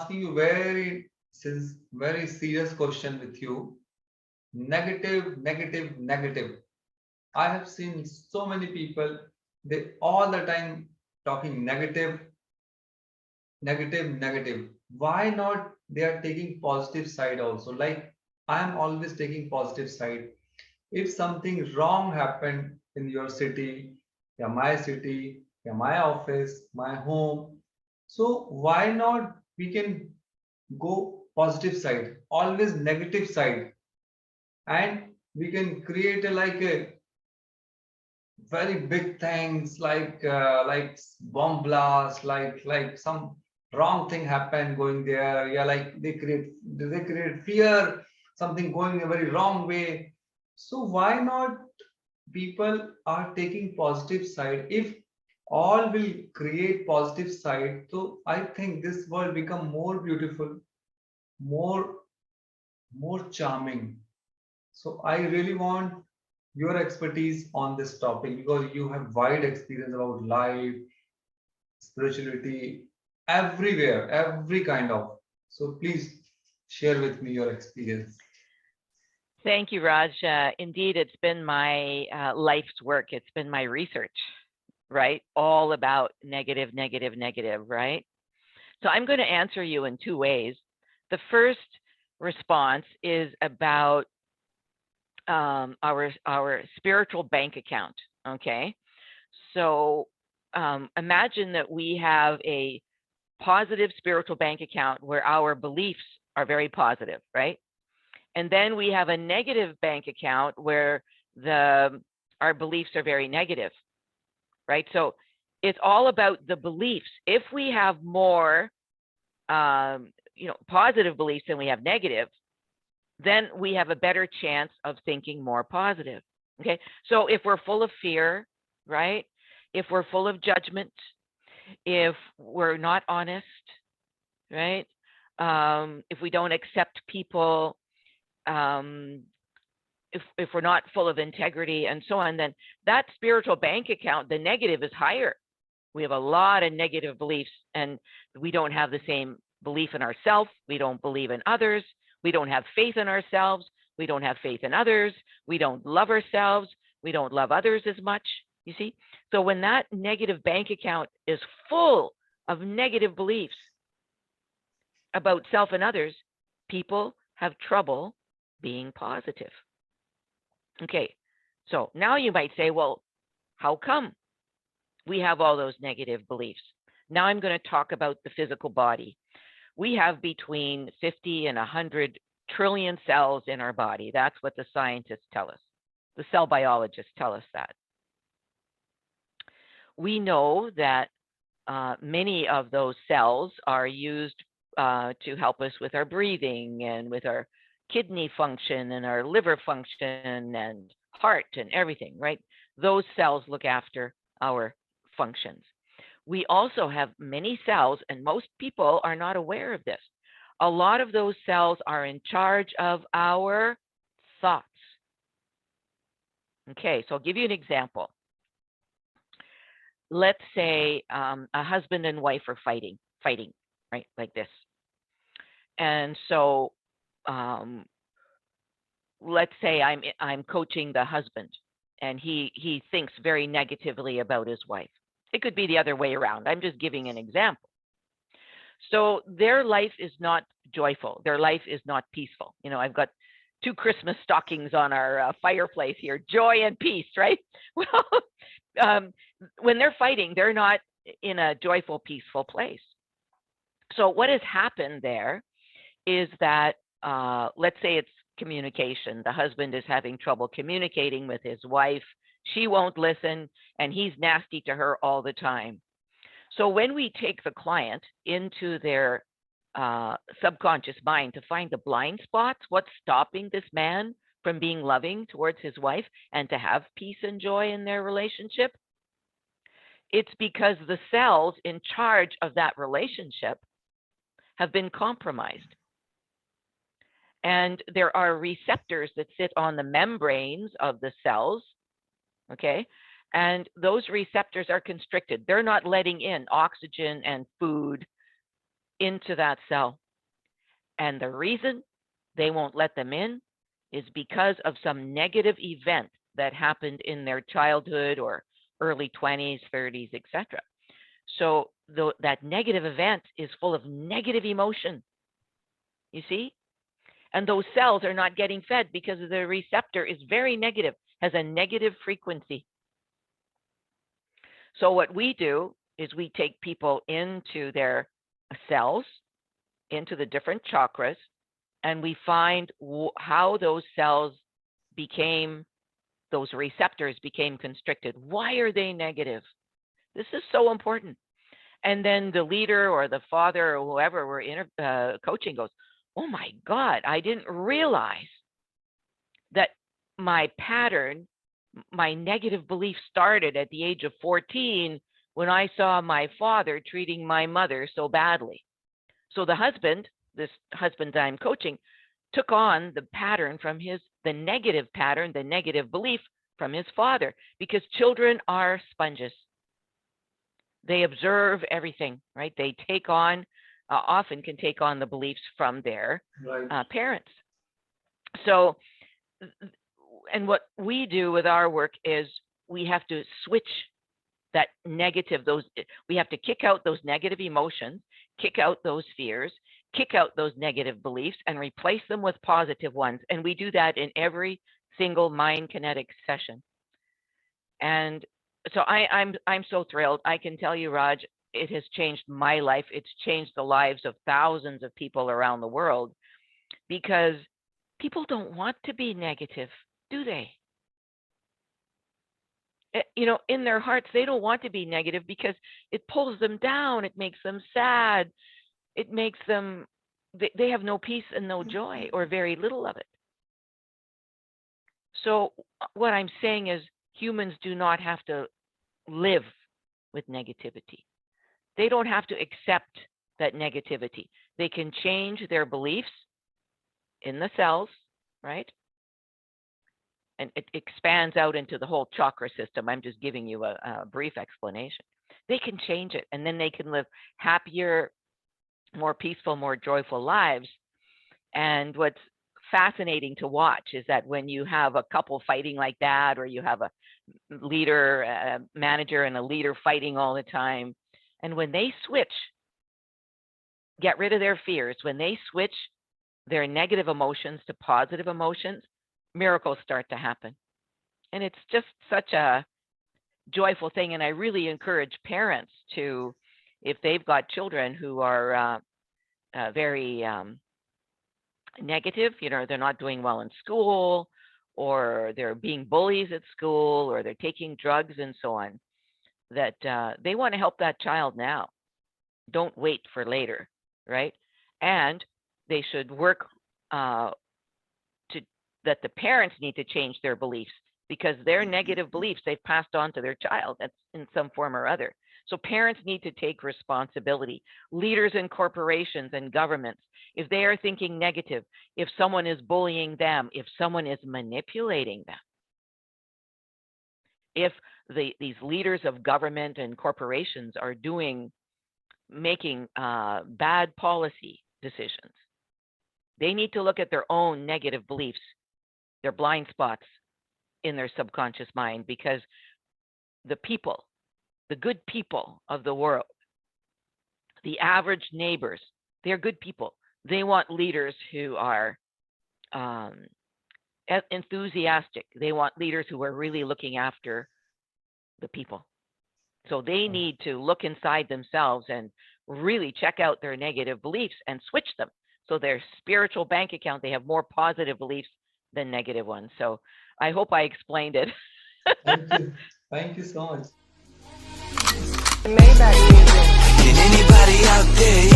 asking you very serious question with you. Negative, negative, negative. I have seen so many people, they all the time talking negative, negative, negative. Why not they are taking positive side also? Like I am always taking positive side. If something wrong happened in your city, yeah, my office, my home, so why not we can go positive side, always negative side, and we can create a like a very big things like bomb blast, like some wrong thing happened going there. Yeah, like they create fear, something going a very wrong way. So why not people are taking positive side? If all will create positive side, so I think this world become more beautiful, more more charming. So I really want your expertise on this topic because you have wide experience about life, spirituality, everywhere, every kind of. So please share with me your experience. Thank you, Raj. Indeed, it's been my life's work. It's been my research, right? All about negative, negative, negative, right? So I'm going to answer you in two ways. The first response is about our spiritual bank account. Okay, so imagine that we have a positive spiritual bank account where our beliefs are very positive, right? And then we have a negative bank account where our beliefs are very negative, right? So it's all about the beliefs. If we have more, positive beliefs than we have negative, then we have a better chance of thinking more positive. Okay. So if we're full of fear, right? If we're full of judgment, if we're not honest, right? If we don't accept people, if we're not full of integrity and so on, then that spiritual bank account, the negative is higher. We have a lot of negative beliefs and we don't have the same belief in ourselves. We don't believe in others. We don't have faith in ourselves. We don't have faith in others. We don't love ourselves. We don't love others as much, you see? So when that negative bank account is full of negative beliefs about self and others, people have trouble being positive. Okay, so now you might say, well, how come we have all those negative beliefs? Now I'm going to talk about the physical body. We have between 50 and 100 trillion cells in our body. That's what the scientists tell us. The cell biologists tell us that. We know that many of those cells are used to help us with our breathing and with our kidney function and our liver function and heart and everything, right? Those cells look after our functions. We also have many cells, and most people are not aware of this. A lot of those cells are in charge of our thoughts. Okay, so I'll give you an example. Let's say a husband and wife are fighting, right, like this. And so let's say I'm coaching the husband, and he thinks very negatively about his wife. It could be the other way around. I'm just giving an example. So their life is not joyful. Their life is not peaceful. You know, I've got 2 Christmas stockings on our fireplace here, joy and peace, right? Well, when they're fighting, they're not in a joyful, peaceful place. So what has happened there is that, let's say it's communication. The husband is having trouble communicating with his wife. She won't listen, and he's nasty to her all the time. So when we take the client into their subconscious mind to find the blind spots, what's stopping this man from being loving towards his wife and to have peace and joy in their relationship, it's because the cells in charge of that relationship have been compromised. And there are receptors that sit on the membranes of the cells, okay? And those receptors are constricted. They're not letting in oxygen and food into that cell. And the reason they won't let them in is because of some negative event that happened in their childhood or early 20s, 30s, etc. So that negative event is full of negative emotion, you see? And those cells are not getting fed because the receptor is very negative, has a negative frequency. So what we do is we take people into their cells, into the different chakras, and we find how those cells became, those receptors became constricted. Why are they negative? This is so important. And then the leader or the father or whoever we're coaching goes, oh my God, I didn't realize that my pattern, my negative belief started at the age of 14 when I saw my father treating my mother so badly. So the husband, this husband that I'm coaching, took on the pattern from the negative pattern, the negative belief from his father, because children are sponges. They observe everything, right? They take on, often can take on the beliefs from their parents. So, and what we do with our work is we have to switch that negative, we have to kick out those negative emotions, kick out those fears, kick out those negative beliefs, and replace them with positive ones. And we do that in every single mind kinetic session. And so I'm so thrilled. I can tell you, Raj, it has changed my life. It's changed the lives of thousands of people around the world, because people don't want to be negative, do they? You know, in their hearts, they don't want to be negative because it pulls them down. It makes them sad. It makes them, they have no peace and no joy, or very little of it. So what I'm saying is, humans do not have to live with negativity. They don't have to accept that negativity. They can change their beliefs in the cells, right? And it expands out into the whole chakra system. I'm just giving you a brief explanation. They can change it, and then they can live happier, more peaceful, more joyful lives. And what's fascinating to watch is that when you have a couple fighting like that, or you have a leader, a manager and a leader fighting all the time, and when they switch, get rid of their fears, when they switch their negative emotions to positive emotions, miracles start to happen. And it's just such a joyful thing. And I really encourage parents to, if they've got children who are very negative, you know, they're not doing well in school, or they're being bullies at school, or they're taking drugs and so on, that they want to help that child now. Don't wait for later, right? And they should work that the parents need to change their beliefs, because their negative beliefs they've passed on to their child in some form or other. So parents need to take responsibility. Leaders in corporations and governments, if they are thinking negative, if someone is bullying them, if someone is manipulating them, if these leaders of government and corporations are making bad policy decisions, they need to look at their own negative beliefs, their blind spots in their subconscious mind, because the people, the good people of the world, the average neighbors, they're good people. They want leaders who are enthusiastic. They want leaders who are really looking after the people. So they need to look inside themselves and really check out their negative beliefs and switch them. So their spiritual bank account, they have more positive beliefs than negative ones. So I hope I explained it. Thank you. Thank you so much. Can anybody out there